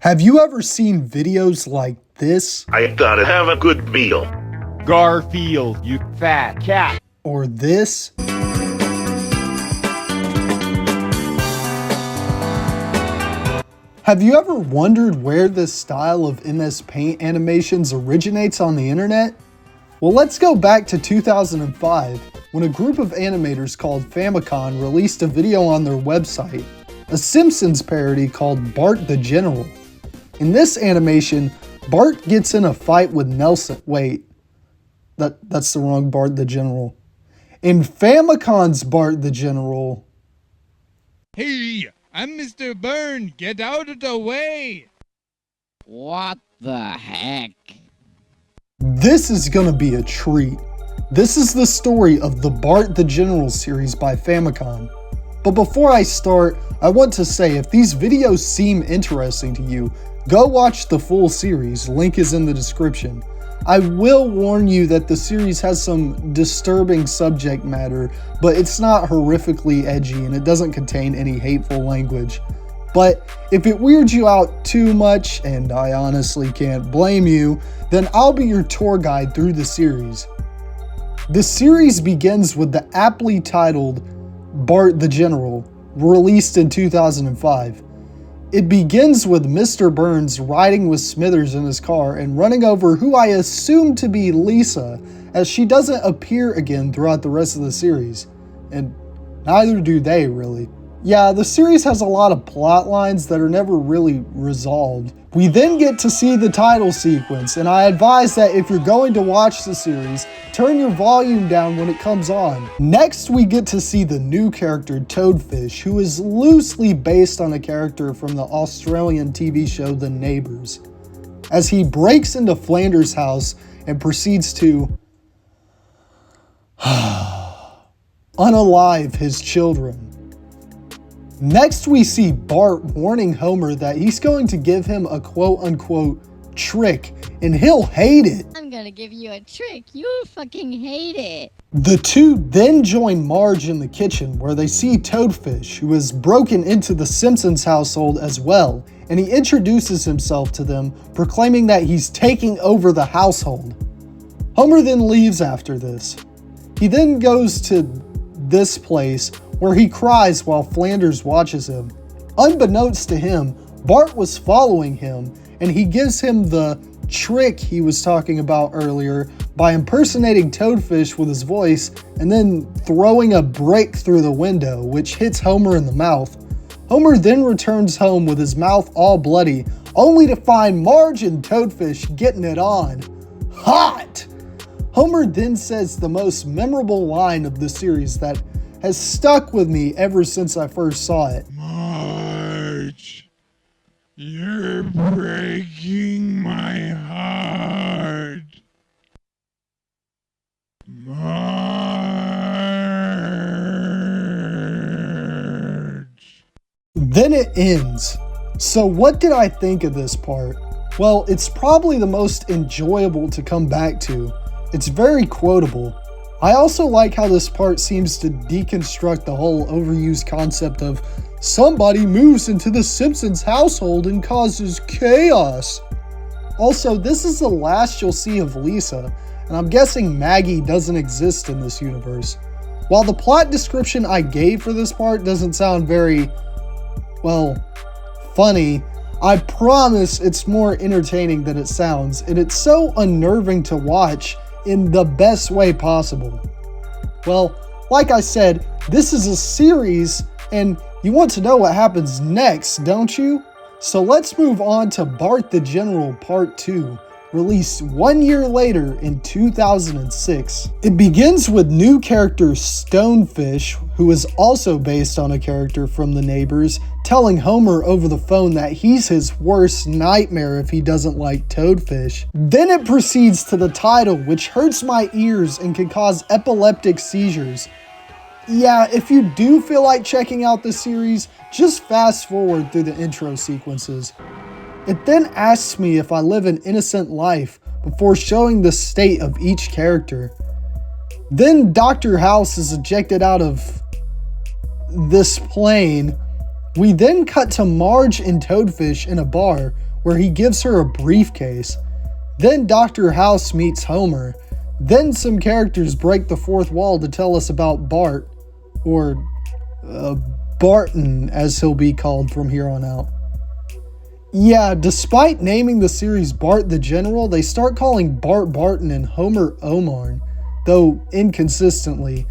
Have you ever seen videos like this? I gotta have a good meal. Garfield, you fat cat. Or this? Have you ever wondered where this style of MS Paint animations originates on the internet? Well, let's go back to 2005 when a group of animators called Famicom released a video on their website, a Simpsons parody called Bart the General. In this animation, Bart gets in a fight with Nelson. Wait, that's the wrong Bart the General. In Famicom's Bart the General. Hey, I'm Mr. Byrne. Get out of the way. What the heck? This is gonna be a treat. This is the story of the Bart the General series by Famicom. But before I start, I want to say if these videos seem interesting to you, go watch the full series, link is in the description. I will warn you that the series has some disturbing subject matter, but it's not horrifically edgy and it doesn't contain any hateful language. But if it weirds you out too much, and I honestly can't blame you, then I'll be your tour guide through the series. The series begins with the aptly titled Bart the General, released in 2005. It begins with Mr. Burns riding with Smithers in his car and running over who I assume to be Lisa, as she doesn't appear again throughout the rest of the series. And neither do they, really. Yeah, the series has a lot of plot lines that are never really resolved. We then get to see the title sequence, and I advise that if you're going to watch the series, turn your volume down when it comes on. Next, we get to see the new character Toadfish, who is loosely based on a character from the Australian TV show The Neighbours, as he breaks into Flanders' house and proceeds to unalive his children. Next, we see Bart warning Homer that he's going to give him a quote-unquote trick, and he'll hate it. I'm gonna give you a trick. You'll fucking hate it. The two then join Marge in the kitchen, where they see Toadfish, who has broken into the Simpsons household as well, and he introduces himself to them, proclaiming that he's taking over the household. Homer then leaves after this. He then goes to this place where he cries while Flanders watches him. Unbeknownst to him, Bart was following him, and he gives him the trick he was talking about earlier by impersonating Toadfish with his voice and then throwing a brick through the window, which hits Homer in the mouth. Homer then returns home with his mouth all bloody, only to find Marge and Toadfish getting it on. Hot! Homer then says the most memorable line of the series that has stuck with me ever since I first saw it. Marge, you're breaking my heart. Marge. Then it ends. So what did I think of this part? Well, it's probably the most enjoyable to come back to. It's very quotable. I also like how this part seems to deconstruct the whole overused concept of somebody moves into the Simpsons household and causes chaos. Also, this is the last you'll see of Lisa, and I'm guessing Maggie doesn't exist in this universe. While the plot description I gave for this part doesn't sound very, well, funny, I promise it's more entertaining than it sounds, and it's so unnerving to watch in the best way possible. Well, like I said, this is a series, and you want to know what happens next, don't you? So let's move on to Bart the General Part 2, released 1 year later in 2006. It begins with new character Stonefish, who is also based on a character from The Neighbours, telling Homer over the phone that he's his worst nightmare if he doesn't like Toadfish. Then it proceeds to the title, which hurts my ears and can cause epileptic seizures. Yeah, if you do feel like checking out the series, just fast forward through the intro sequences. It then asks me if I live an innocent life before showing the state of each character. Then Dr. House is ejected out of this plane, We then cut to Marge and Toadfish in a bar where he gives her a briefcase. Then Dr. House meets Homer. Then some characters break the fourth wall to tell us about Bart, or Barton as he'll be called from here on out. Yeah, despite naming the series Bart the General, they start calling Bart Barton and Homer Omarn, though inconsistently.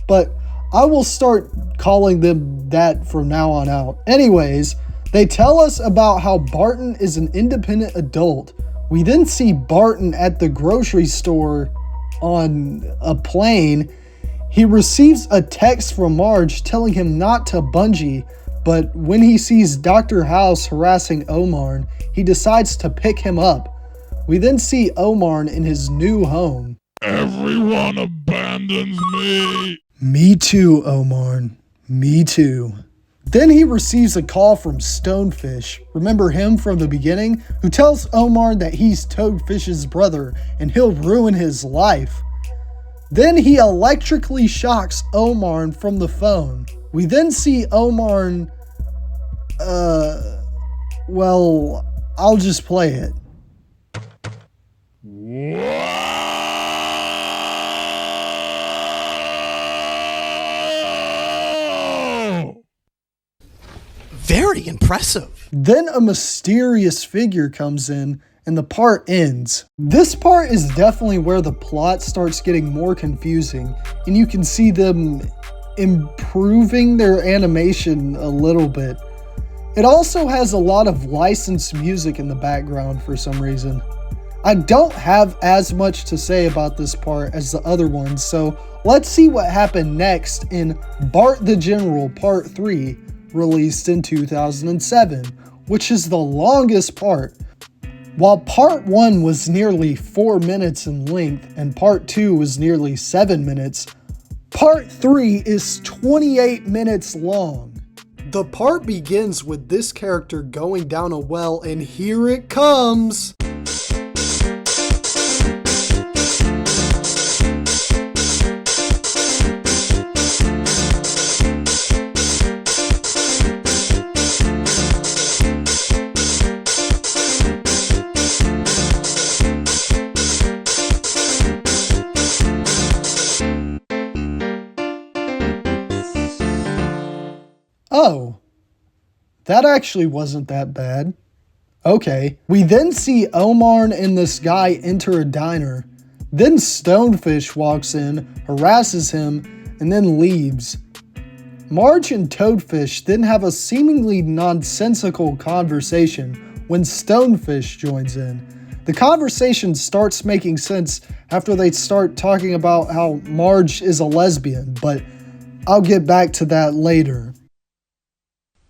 But I will start calling them that from now on out. Anyways, they tell us about how Barton is an independent adult. We then see Barton at the grocery store on a plane. He receives a text from Marge telling him not to bungee, but when he sees Dr. House harassing Omarn, he decides to pick him up. We then see Omarn in his new home. Everyone abandons me. Me too, Omarn. Me too. Then he receives a call from Stonefish, remember him from the beginning, who tells Omarn that he's Toadfish's brother and he'll ruin his life. Then he electrically shocks Omarn from the phone. We then see Omarn, well, I'll just play it. Very impressive. Then a mysterious figure comes in and the part ends. This part is definitely where the plot starts getting more confusing, and you can see them improving their animation a little bit. It also has a lot of licensed music in the background for some reason. I don't have as much to say about this part as the other ones, so let's see what happened next in Bart the General Part 3, released in 2007, which is the longest part. While Part 1 was nearly 4 minutes in length and Part 2 was nearly 7 minutes, Part 3 is 28 minutes long. The part begins with this character going down a well, and here it comes! Oh, that actually wasn't that bad. Okay, we then see Omarn and this guy enter a diner. Then Stonefish walks in, harasses him, and then leaves. Marge and Toadfish then have a seemingly nonsensical conversation when Stonefish joins in. The conversation starts making sense after they start talking about how Marge is a lesbian, but I'll get back to that later.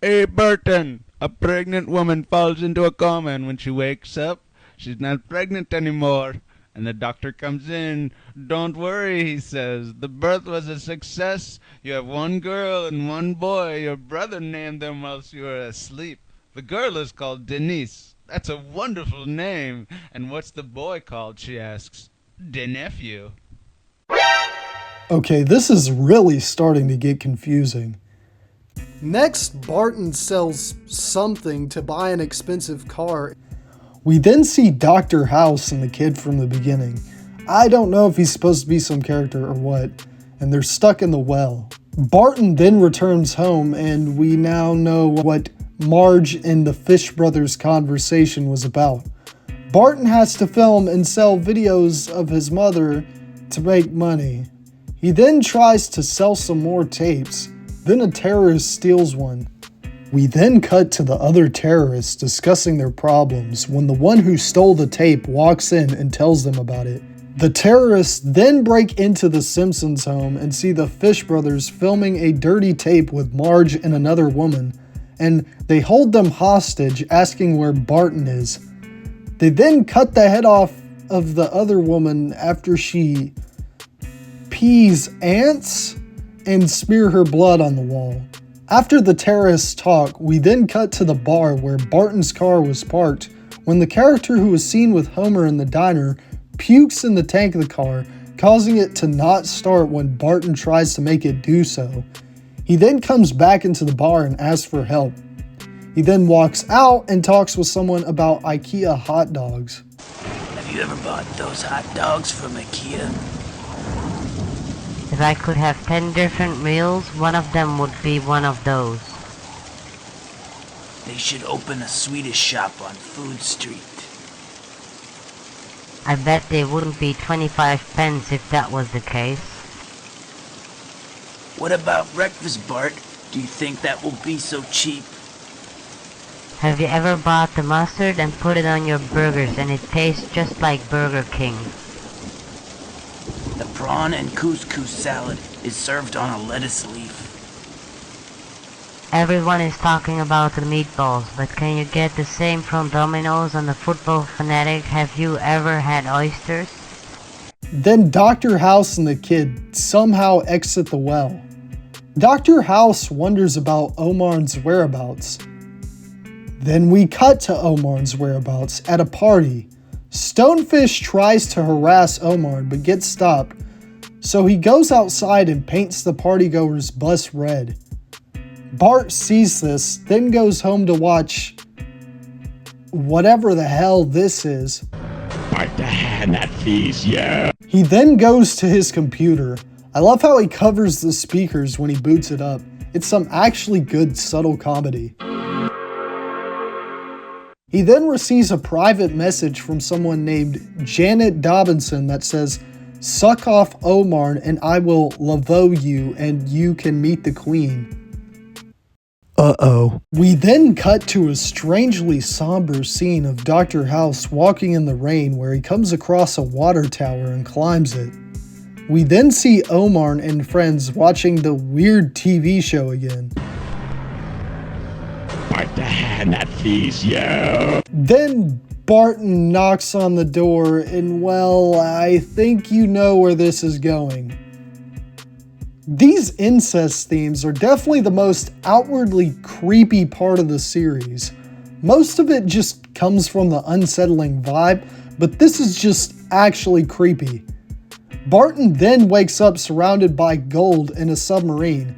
Hey, Burton, a pregnant woman falls into a coma, and when she wakes up, she's not pregnant anymore. And the doctor comes in. Don't worry, he says. The birth was a success. You have one girl and one boy. Your brother named them whilst you were asleep. The girl is called Denise. That's a wonderful name. And what's the boy called, she asks. De nephew. Okay, this is really starting to get confusing. Next, Barton sells something to buy an expensive car. We then see Dr. House and the kid from the beginning. I don't know if he's supposed to be some character or what, and they're stuck in the well. Barton then returns home, and we now know what Marge and the Fish Brothers conversation was about. Barton has to film and sell videos of his mother to make money. He then tries to sell some more tapes. Then a terrorist steals one. We then cut to the other terrorists discussing their problems when the one who stole the tape walks in and tells them about it. The terrorists then break into the Simpsons home and see the Fish Brothers filming a dirty tape with Marge and another woman, and they hold them hostage, asking where Barton is. They then cut the head off of the other woman after she pees ants and smear her blood on the wall. After the terrorists talk, we then cut to the bar where Barton's car was parked when the character who was seen with Homer in the diner pukes in the tank of the car, causing it to not start when Barton tries to make it do so. He then comes back into the bar and asks for help. He then walks out and talks with someone about IKEA hot dogs. Have you ever bought those hot dogs from IKEA? If I could have 10 different meals, one of them would be one of those. They should open a Swedish shop on Food Street. I bet they wouldn't be 25 pence if that was the case. What about breakfast, Bart? Do you think that will be so cheap? Have you ever bought the mustard and put it on your burgers and it tastes just like Burger King? The prawn and couscous salad is served on a lettuce leaf. Everyone is talking about the meatballs, but can you get the same from Domino's on the Football Fanatic? Have you ever had oysters? Then Dr. House and the kid somehow exit the well. Dr. House wonders about Omar's whereabouts. Then we cut to Omar's whereabouts at a party. Stonefish tries to harass Omar but gets stopped, so he goes outside and paints the partygoers' bus red. Bart sees this, then goes home to watch whatever the hell this is. Bart the hand that feeds you. He then goes to his computer. I love how he covers the speakers when he boots it up. It's some actually good subtle comedy. He then receives a private message from someone named Janet Dobinson that says, "Suck off Omar and I will lavo you and you can meet the queen." Uh-oh. We then cut to a strangely somber scene of Dr. House walking in the rain where he comes across a water tower and climbs it. We then see Omar and friends watching the weird TV show again. Bart the hand that feeds you. Then Barton knocks on the door and, well, I think you know where this is going. These incest themes are definitely the most outwardly creepy part of the series. Most of it just comes from the unsettling vibe, but this is just actually creepy. Barton then wakes up surrounded by gold in a submarine.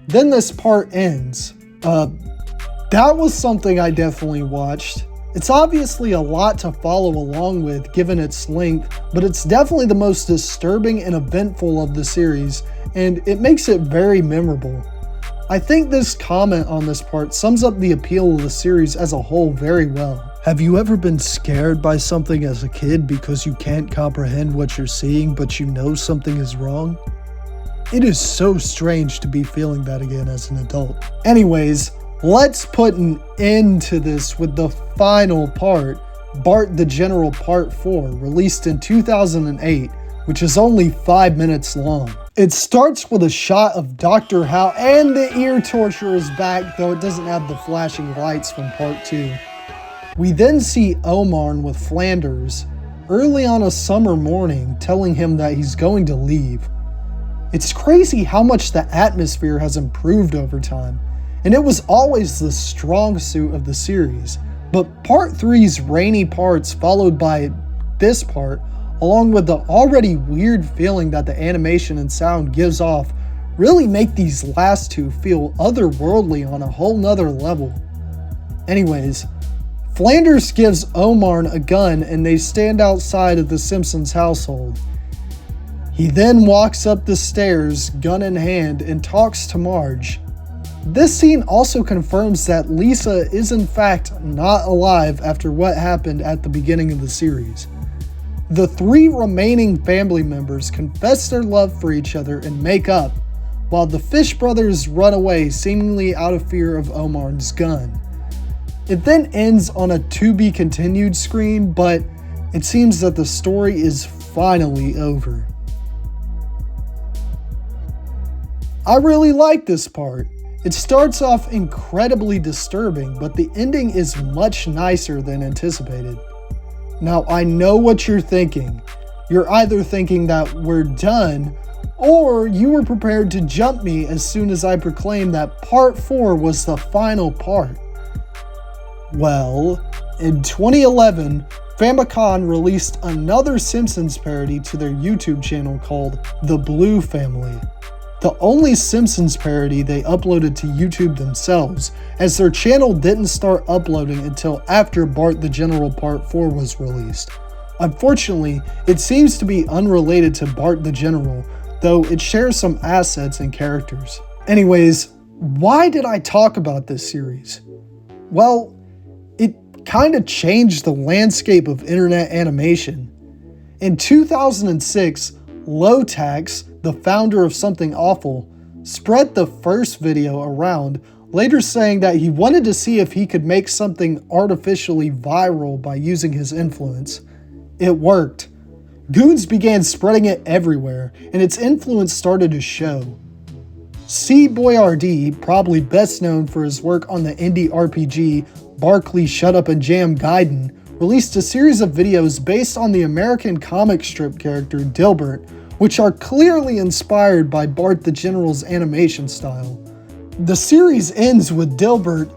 Then this part ends. That was something I definitely watched. It's obviously a lot to follow along with given its length, but it's definitely the most disturbing and eventful of the series, and it makes it very memorable. I think this comment on this part sums up the appeal of the series as a whole very well. Have you ever been scared by something as a kid because you can't comprehend what you're seeing but you know something is wrong? It is so strange to be feeling that again as an adult. Anyways, let's put an end to this with the final part, Bart the General Part 4, released in 2008, which is only 5 minutes long. It starts with a shot of Dr. Howe, and the ear torture is back, though it doesn't have the flashing lights from Part 2. We then see Omar with Flanders early on a summer morning telling him that he's going to leave. It's crazy how much the atmosphere has improved over time, and it was always the strong suit of the series, but Part 3's rainy parts followed by this part, along with the already weird feeling that the animation and sound gives off, really make these last two feel otherworldly on a whole nother level. Anyways, Flanders gives Omar a gun and they stand outside of the Simpsons household. He then walks up the stairs, gun in hand, and talks to Marge. This scene also confirms that Lisa is in fact not alive after what happened at the beginning of the series. The three remaining family members confess their love for each other and make up, while the Fish brothers run away seemingly out of fear of Omar's gun. It then ends on a to be continued screen, but it seems that the story is finally over. I really like this part. It starts off incredibly disturbing, but the ending is much nicer than anticipated. Now, I know what you're thinking. You're either thinking that we're done, or you were prepared to jump me as soon as I proclaimed that Part 4 was the final part. Well, in 2011, Famicom released another Simpsons parody to their YouTube channel called The Blue Family. the only Simpsons parody they uploaded to YouTube themselves, as their channel didn't start uploading until after Bart the General Part 4 was released. Unfortunately, it seems to be unrelated to Bart the General, though it shares some assets and characters. Anyways, why did I talk about this series? Well, it kind of changed the landscape of internet animation. In 2006, Lowtax, the founder of Something Awful, spread the first video around, later saying that he wanted to see if he could make something artificially viral by using his influence. It worked. Goons began spreading it everywhere, and its influence started to show. C-Boy-R-D, probably best known for his work on the indie RPG Barkley Shut Up and Jam Gaiden, released a series of videos based on the American comic strip character Dilbert, which are clearly inspired by Bart the General's animation style. The series ends with Dilbert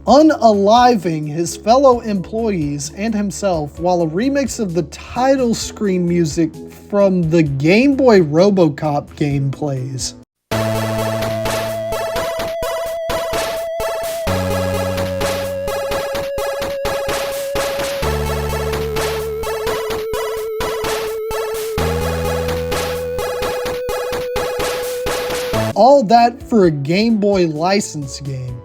unaliving his fellow employees and himself while a remix of the title screen music from the Game Boy RoboCop game plays. All that for a Game Boy license game.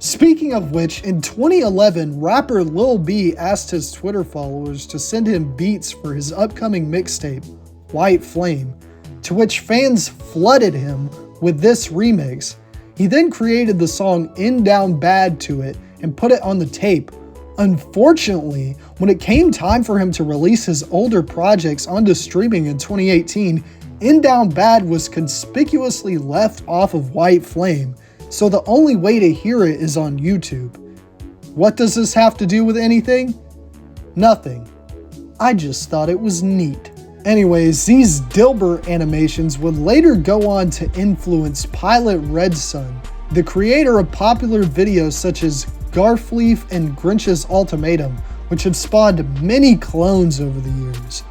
Speaking of which, in 2011, rapper Lil B asked his Twitter followers to send him beats for his upcoming mixtape, White Flame, to which fans flooded him with this remix. He then created the song In Down Bad to it and put it on the tape. Unfortunately, when it came time for him to release his older projects onto streaming in 2018, In Down Bad was conspicuously left off of White Flame, so the only way to hear it is on YouTube. What does this have to do with anything? Nothing. I just thought it was neat. Anyways, these Dilbert animations would later go on to influence Pilot Red Sun, the creator of popular videos such as Garfleaf and Grinch's Ultimatum, which have spawned many clones over the years.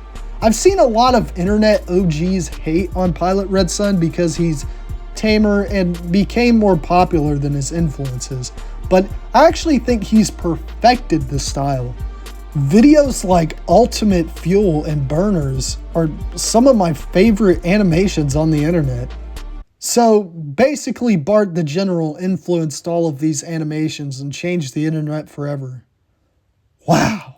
I've seen a lot of internet OGs hate on Pilot Red Sun because he's tamer and became more popular than his influences, but I actually think he's perfected the style. Videos like Ultimate Fuel and Burners are some of my favorite animations on the internet. So basically, Bart the General influenced all of these animations and changed the internet forever. Wow.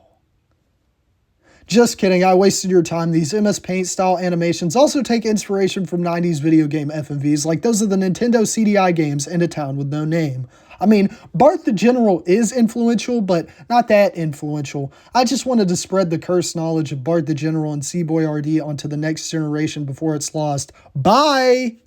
Just kidding, I wasted your time. These MS Paint style animations also take inspiration from 90s video game FMVs, like those of the Nintendo CDI games and A Town with No Name. I mean, Bart the General is influential, but not that influential. I just wanted to spread the cursed knowledge of Bart the General and C-Boy-R-D onto the next generation before it's lost. Bye!